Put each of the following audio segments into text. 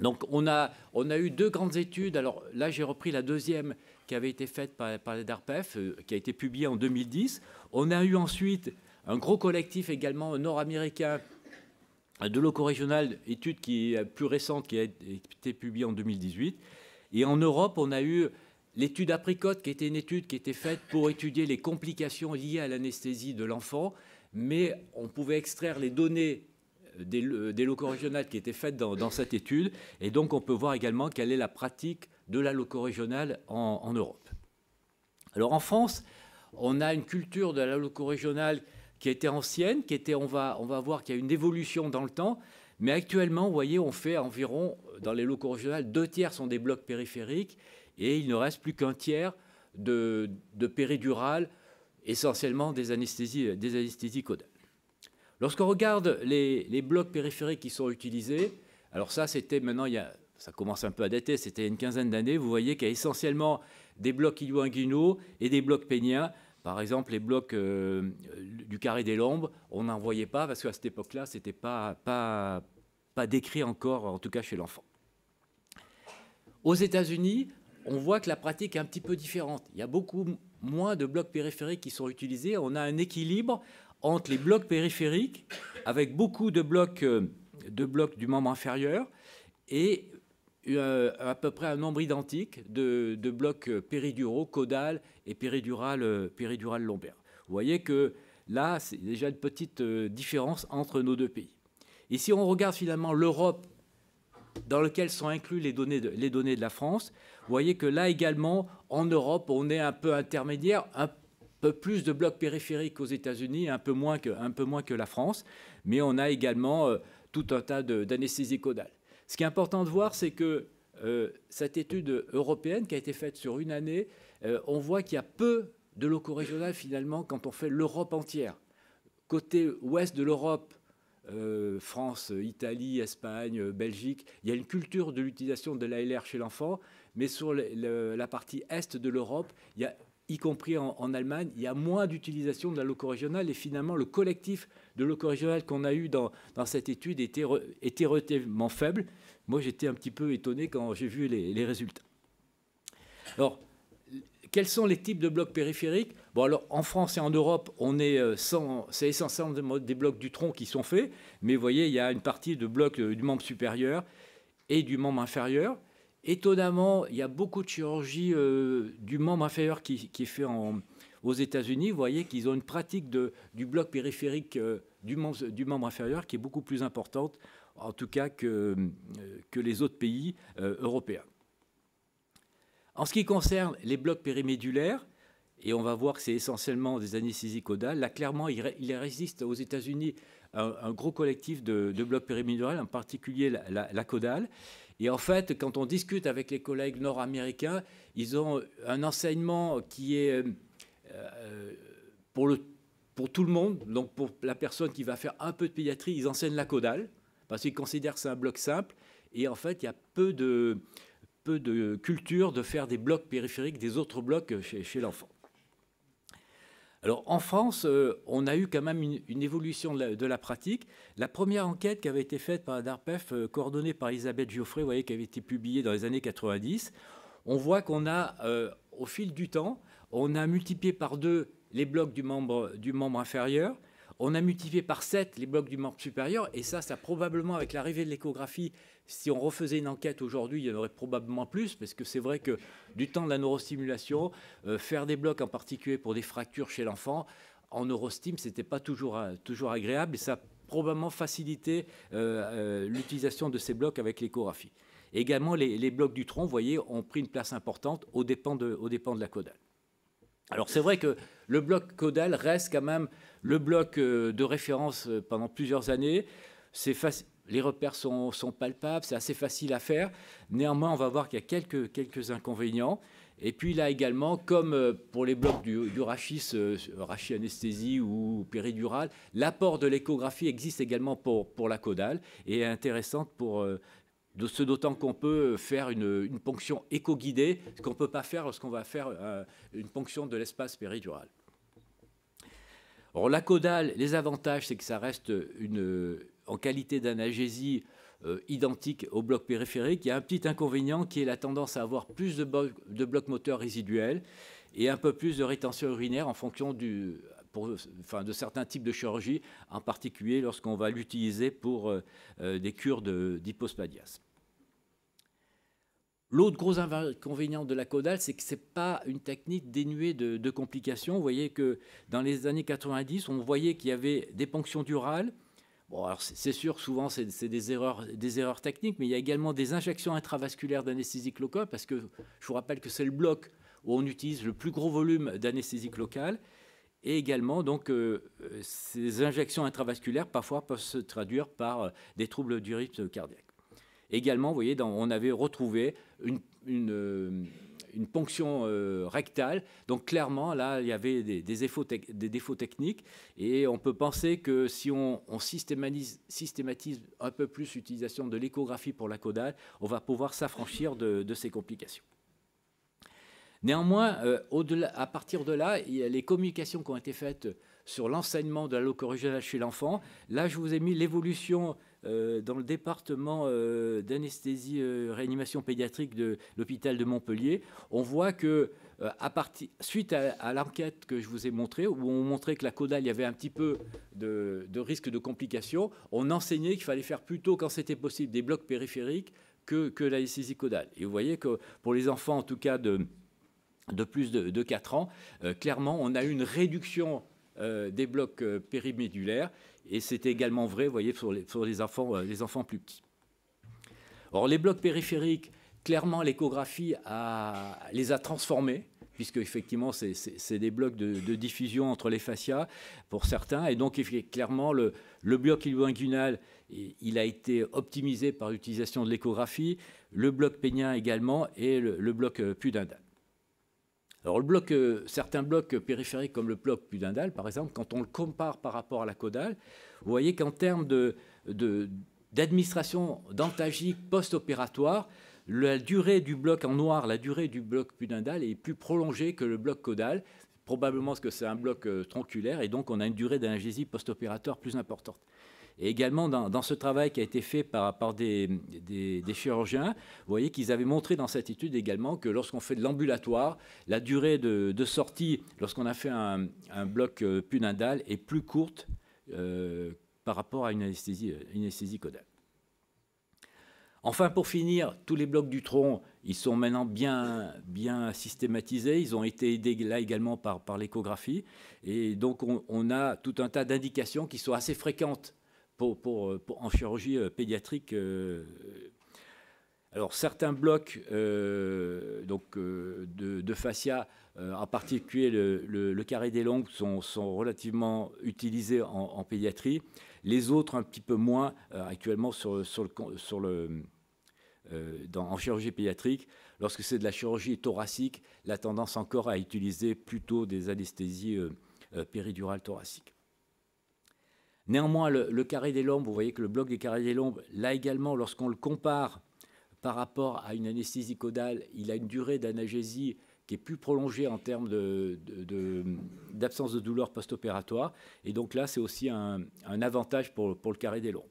Donc on a eu deux grandes études. Alors là, j'ai repris la deuxième qui avait été faite par la DARPEF, qui a été publiée en 2010. On a eu ensuite un gros collectif également nord-américain de loco-régional, étude qui est plus récente, qui a été publiée en 2018. Et en Europe, on a eu l'étude Apricot, qui était une étude qui était faite pour étudier les complications liées à l'anesthésie de l'enfant, mais on pouvait extraire les données des loco-régionales qui étaient faites dans cette étude, et donc on peut voir également quelle est la pratique de la loco-régionale en Europe. Alors en France, on a une culture de la loco-régionale qui était ancienne, on va voir qu'il y a une évolution dans le temps, mais actuellement, vous voyez, on fait environ, dans les locaux régionaux, 2 tiers sont des blocs périphériques, et il ne reste plus qu'un tiers de péridurales, essentiellement des anesthésies caudales. Lorsqu'on regarde les blocs périphériques qui sont utilisés, alors ça, c'était maintenant, ça commence un peu à dater, c'était il y a une quinzaine d'années, vous voyez qu'il y a essentiellement des blocs ilio-inguinaux et des blocs péniens. Par exemple, les blocs du carré des Lombes, on n'en voyait pas parce qu'à cette époque-là, ce n'était pas décrit encore, en tout cas chez l'enfant. Aux États-Unis, on voit que la pratique est un petit peu différente. Il y a beaucoup moins de blocs périphériques qui sont utilisés. On a un équilibre entre les blocs périphériques, avec beaucoup de blocs du membre inférieur, et à peu près un nombre identique de blocs périduraux, caudales et péridurales lombaires. Vous voyez que là, c'est déjà une petite différence entre nos deux pays. Et si on regarde finalement l'Europe, dans laquelle sont inclus les données de la France, vous voyez que là également, en Europe, on est un peu intermédiaire, un peu plus de blocs périphériques qu'aux États-Unis, un peu moins que la France, mais on a également tout un tas d'anesthésie caudale. Ce qui est important de voir, c'est que cette étude européenne qui a été faite sur une année, on voit qu'il y a peu de locaux régionaux finalement quand on fait l'Europe entière. Côté ouest de l'Europe, France, Italie, Espagne, Belgique, il y a une culture de l'utilisation de l'ALR chez l'enfant, mais sur la partie est de l'Europe, y compris en Allemagne, il y a moins d'utilisation de la loco-régionale, et finalement le collectif de loco-régionale qu'on a eu dans cette étude était relativement faible. Moi, j'étais un petit peu étonné quand j'ai vu les résultats. Alors, quels sont les types de blocs périphériques? Bon, alors, en France et en Europe, c'est essentiellement des blocs du tronc qui sont faits, mais vous voyez, il y a une partie de blocs du membre supérieur et du membre inférieur. Étonnamment, il y a beaucoup de chirurgie du membre inférieur qui est fait aux États-Unis. Vous voyez qu'ils ont une pratique du bloc périphérique du membre inférieur qui est beaucoup plus importante, en tout cas que les autres pays européens. En ce qui concerne les blocs périmédulaires, et on va voir que c'est essentiellement des anesthésies caudales, là clairement il résiste aux États-Unis un gros collectif de blocs périmédulaires, en particulier la caudale. Et en fait, quand on discute avec les collègues nord-américains, ils ont un enseignement qui est pour tout le monde. Donc pour la personne qui va faire un peu de pédiatrie, ils enseignent la caudale, parce qu'ils considèrent que c'est un bloc simple. Et en fait, il y a peu de culture de faire des blocs périphériques des autres blocs chez l'enfant. Alors en France, on a eu quand même une évolution de la pratique. La première enquête qui avait été faite par la DARPEF, coordonnée par Elisabeth Geoffrey, vous voyez, qui avait été publiée dans les années 90, on voit qu'on a, au fil du temps, on a multiplié par 2 les blocs du membre inférieur, on a multiplié par 7 les blocs du membre supérieur, et ça probablement, avec l'arrivée de l'échographie, si on refaisait une enquête aujourd'hui, il y en aurait probablement plus, parce que c'est vrai que du temps de la neurostimulation, faire des blocs en particulier pour des fractures chez l'enfant, en neurostime, ce n'était pas toujours agréable, et ça a probablement facilité l'utilisation de ces blocs avec l'échographie. Également, les blocs du tronc, vous voyez, ont pris une place importante aux dépens de la caudale. Alors c'est vrai que le bloc caudal reste quand même le bloc de référence pendant plusieurs années. Les repères sont palpables, c'est assez facile à faire. Néanmoins, on va voir qu'il y a quelques inconvénients. Et puis là également, comme pour les blocs du rachis, rachis anesthésie ou péridurale, l'apport de l'échographie existe également pour la caudale et est intéressante d'autant qu'on peut faire une ponction éco-guidée, ce qu'on ne peut pas faire lorsqu'on va faire une ponction de l'espace péridural. Alors, la caudale, les avantages, c'est que ça reste en qualité d'analgésie identique au bloc périphérique. Il y a un petit inconvénient qui est la tendance à avoir plus de blocs moteurs résiduels et un peu plus de rétention urinaire en fonction de certains types de chirurgie, en particulier lorsqu'on va l'utiliser pour des cures d'hypospadias. L'autre gros inconvénient de la caudale, c'est que ce n'est pas une technique dénuée de complications. Vous voyez que dans les années 90, on voyait qu'il y avait des ponctions durales. Bon, alors c'est sûr, souvent, c'est des erreurs techniques, mais il y a également des injections intravasculaires d'anesthésique locale, parce que je vous rappelle que c'est le bloc où on utilise le plus gros volume d'anesthésique locale. Et également, donc, ces injections intravasculaires, parfois, peuvent se traduire par des troubles du rythme cardiaque. Également, vous voyez, on avait retrouvé une ponction rectale. Donc, clairement, là, il y avait des défauts techniques. Et on peut penser que si on systématise un peu plus l'utilisation de l'échographie pour la caudale, on va pouvoir s'affranchir de ces complications. Néanmoins, à partir de là, il y a les communications qui ont été faites sur l'enseignement de la loco-régionale chez l'enfant. Là, je vous ai mis l'évolution dans le département d'anesthésie réanimation pédiatrique de l'hôpital de Montpellier. On voit que, suite à l'enquête que je vous ai montrée, où on montrait que la caudale, il y avait un petit peu de risque de complications, on enseignait qu'il fallait faire plutôt, quand c'était possible, des blocs périphériques que l'anesthésie caudale. Et vous voyez que pour les enfants, en tout cas de plus de 4 ans, clairement, on a eu une réduction des blocs périmédulaires, et c'était également vrai, vous voyez, sur les enfants plus petits. Or, les blocs périphériques, clairement, l'échographie les a transformés, puisque effectivement, c'est des blocs de diffusion entre les fascias pour certains, et donc clairement, le bloc ilio-inguinal, il a été optimisé par l'utilisation de l'échographie, le bloc pénien également, et le bloc pudendal. Alors, certains blocs périphériques, comme le bloc pudendal, par exemple, quand on le compare par rapport à la caudale, vous voyez qu'en termes d'administration dentalgique post-opératoire, la durée du bloc en noir, la durée du bloc pudendal est plus prolongée que le bloc caudal, probablement parce que c'est un bloc tronculaire, et donc on a une durée d'analgésie post-opératoire plus importante. Et également, dans ce travail qui a été fait par des chirurgiens, vous voyez qu'ils avaient montré dans cette étude également que lorsqu'on fait de l'ambulatoire, la durée de sortie, lorsqu'on a fait un bloc pudendal, est plus courte par rapport à une anesthésie caudale. Enfin, pour finir, tous les blocs du tronc, ils sont maintenant bien systématisés. Ils ont été aidés là également par l'échographie. Et donc, on a tout un tas d'indications qui sont assez fréquentes en chirurgie pédiatrique. Alors, certains blocs de fascia, en particulier le carré des longues, sont relativement utilisés en pédiatrie. Les autres, un petit peu moins actuellement en chirurgie pédiatrique. Lorsque c'est de la chirurgie thoracique, la tendance encore à utiliser plutôt des anesthésies péridurales thoraciques. Néanmoins, le carré des lombes, vous voyez que le bloc des carrés des lombes, là également, lorsqu'on le compare par rapport à une anesthésie caudale, il a une durée d'analgésie qui est plus prolongée en termes d'absence de douleur post-opératoire. Et donc là, c'est aussi un avantage pour le carré des lombes.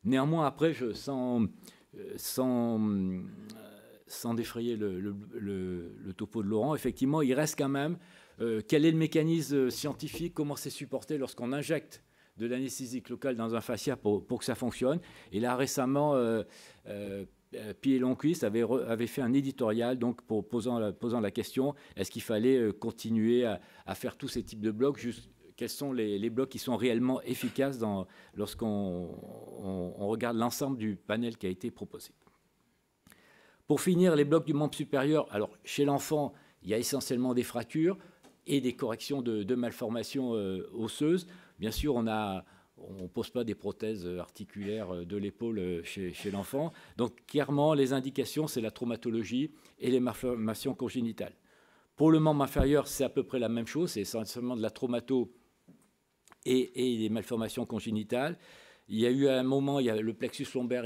Néanmoins, après, sans défrayer le topo de Laurent, effectivement, il reste quand même quel est le mécanisme scientifique, comment c'est supporté lorsqu'on injecte de l'anesthésique locale dans un fascia pour que ça fonctionne. Et là, récemment, Pied Longquist avait fait un éditorial donc, posant la question, est-ce qu'il fallait continuer à faire tous ces types de blocs, quels sont les blocs qui sont réellement efficaces lorsqu'on regarde l'ensemble du panel qui a été proposé. Pour finir, les blocs du membre supérieur, alors chez l'enfant, il y a essentiellement des fractures et des corrections de malformations osseuses. Bien sûr, on ne pose pas des prothèses articulaires de l'épaule chez l'enfant. Donc, clairement, les indications, c'est la traumatologie et les malformations congénitales. Pour le membre inférieur, c'est à peu près la même chose. C'est essentiellement de la traumato et des malformations congénitales. Il y a eu un moment, le plexus lombaire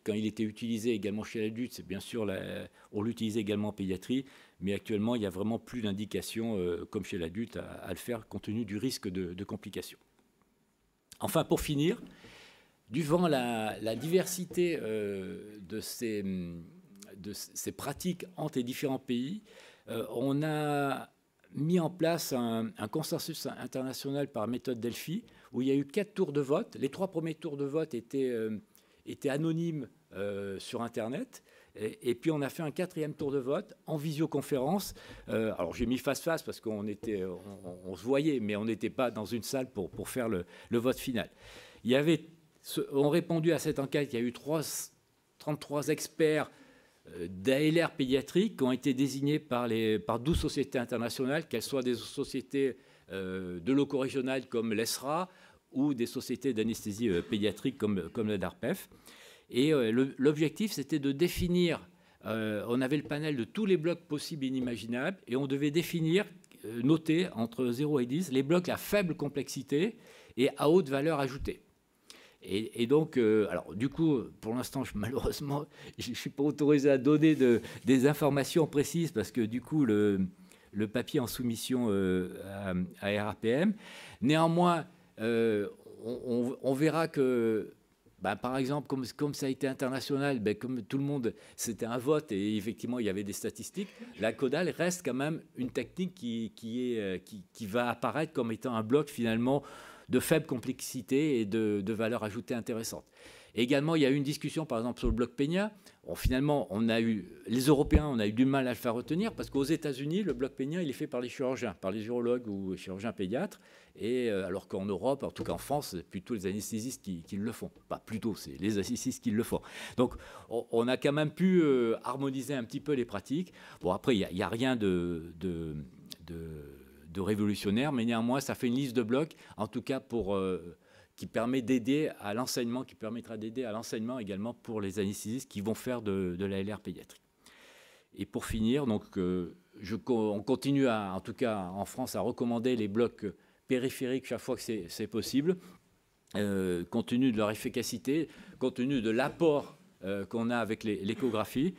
quand il était utilisé également chez l'adulte, c'est bien sûr, on l'utilisait également en pédiatrie, mais actuellement, il n'y a vraiment plus d'indication, comme chez l'adulte, à le faire compte tenu du risque de complications. Enfin, pour finir, devant la diversité de ces pratiques entre les différents pays, on a mis en place un consensus international par méthode Delphi, où il y a eu 4 tours de vote. Les 3 premiers tours de vote étaient anonymes sur Internet. Et puis on a fait un 4e tour de vote en visioconférence. Alors j'ai mis face-face parce qu'on se voyait, mais on n'était pas dans une salle pour faire le vote final. Ont répondu à cette enquête, il y a eu 33 experts d'ALR pédiatrique qui ont été désignés par 12 sociétés internationales, qu'elles soient des sociétés de locaux régionales comme l'ESRA ou des sociétés d'anesthésie pédiatrique comme la DARPEF. Et l'objectif, c'était de définir, on avait le panel de tous les blocs possibles et inimaginables, et on devait définir, noter entre 0 et 10, les blocs à faible complexité et à haute valeur ajoutée. Et donc, alors du coup, pour l'instant, malheureusement, je ne suis pas autorisé à donner des informations précises parce que du coup, le papier en soumission à RAPM. Néanmoins, on verra que, par exemple, comme ça a été international, comme tout le monde, c'était un vote et effectivement, il y avait des statistiques. La caudale reste quand même une technique qui va apparaître comme étant un bloc finalement de faible complexité et de valeur ajoutée intéressante. Également, il y a eu une discussion, par exemple, sur le bloc Peña. Finalement, les Européens, on a eu du mal à le faire retenir parce qu'aux États-Unis, le bloc Peña, il est fait par les chirurgiens, par les urologues ou les chirurgiens pédiatres. Et alors qu'en Europe, en tout cas en France, c'est plutôt les anesthésistes qui le font. Pas plutôt, c'est les anesthésistes qui le font. Donc, on a quand même pu harmoniser un petit peu les pratiques. Bon, après, il n'y a rien de révolutionnaire, mais néanmoins, ça fait une liste de blocs, en tout cas qui permet d'aider à l'enseignement, qui permettra d'aider à l'enseignement également pour les anesthésistes qui vont faire de la LR pédiatrique. Et pour finir, donc, on continue, en tout cas en France, à recommander les blocs périphériques chaque fois que c'est possible, compte tenu de leur efficacité, compte tenu de l'apport qu'on a avec l'échographie.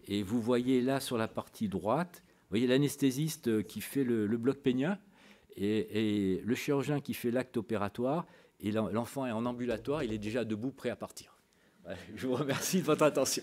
Et vous voyez là sur la partie droite, vous voyez l'anesthésiste qui fait le bloc Peña et le chirurgien qui fait l'acte opératoire. Et l'enfant est en ambulatoire, il est déjà debout, prêt à partir. Je vous remercie de votre attention.